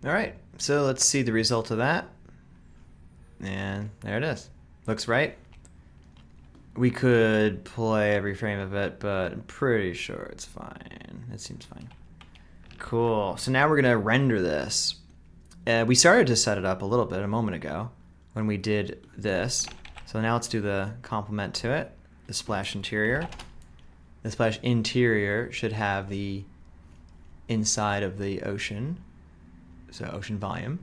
All right, so let's see the result of that. And there it is. Looks right. We could play every frame of it, but I'm pretty sure it's fine. It seems fine. Cool. So now we're going to render this. We started to set it up a little bit a moment ago when we did this. So now let's do the complement to it, the splash interior. The splash interior should have the inside of the ocean, so ocean volume.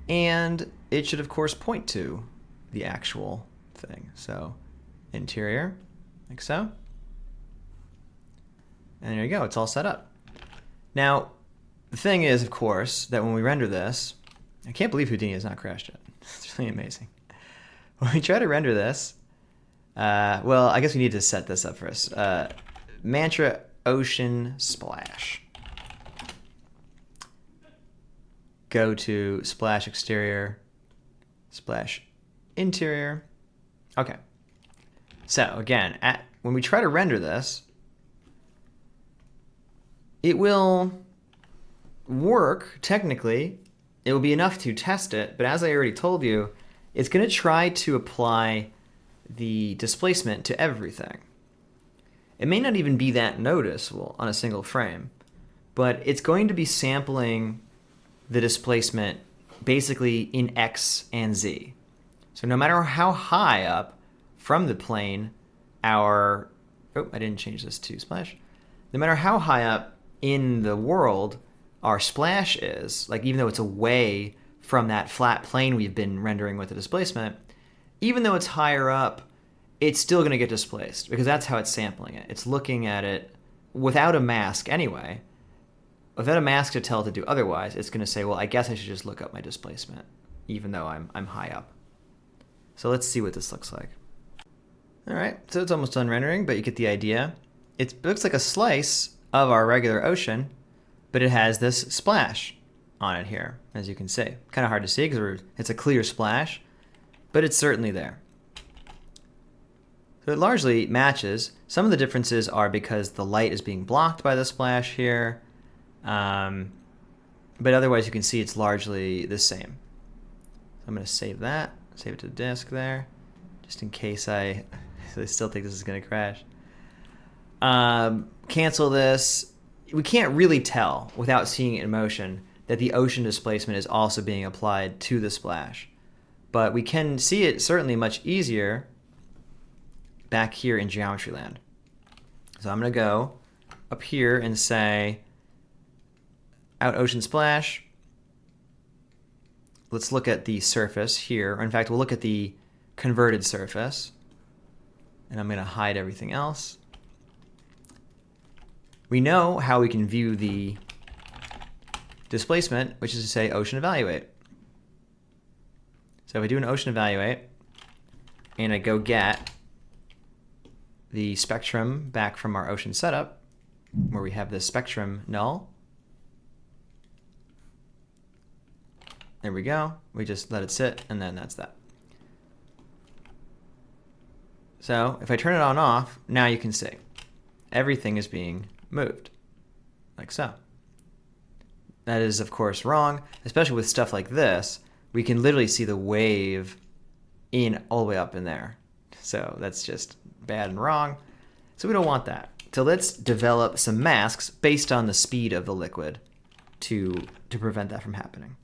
And it should, of course, point to the actual thing. So interior, like so. And there you go, it's all set up. Now, the thing is, of course, that when we render this, I can't believe Houdini has not crashed yet. It's really amazing. When we try to render this, well, I guess we need to set this up first. Mantra ocean splash. Go to splash exterior, splash interior. Okay. So again, when we try to render this, it will work technically. It will be enough to test it, but as I already told you, it's going to try to apply the displacement to everything. It may not even be that noticeable on a single frame, but it's going to be sampling the displacement basically in X and Z. So no matter how high up from the plane I didn't change this to splash. No matter how high up in the world our splash is, like even though it's away from that flat plane we've been rendering with the displacement, even though it's higher up, it's still going to get displaced because that's how it's sampling it. It's looking at it without a mask anyway. Without a mask to tell it to do otherwise, it's going to say, well, I guess I should just look up my displacement, even though I'm high up. So let's see what this looks like. All right, so it's almost done rendering, but you get the idea. It looks like a slice of our regular ocean, but it has this splash on it here, as you can see. Kind of hard to see because it's a clear splash, but it's certainly there. So it largely matches. Some of the differences are because the light is being blocked by the splash here, but otherwise you can see it's largely the same. So I'm going to save that, save it to the disk there, just in case I still think this is going to crash. Cancel this. We can't really tell without seeing it in motion that the ocean displacement is also being applied to the splash. But we can see it certainly much easier back here in Geometry Land. So I'm going to go up here and say out ocean splash. Let's look at the surface here. Or in fact, we'll look at the converted surface. And I'm going to hide everything else. We know how we can view the displacement, which is to say ocean evaluate. So if I do an ocean evaluate, and I go get the spectrum back from our ocean setup, where we have this spectrum null. There we go. We just let it sit, and then that's that. So if I turn it on off, now you can see everything is being moved, like so. That is, of course, wrong, especially with stuff like this. We can literally see the wave in all the way up in there. So that's just bad and wrong. So we don't want that. So let's develop some masks based on the speed of the liquid to prevent that from happening.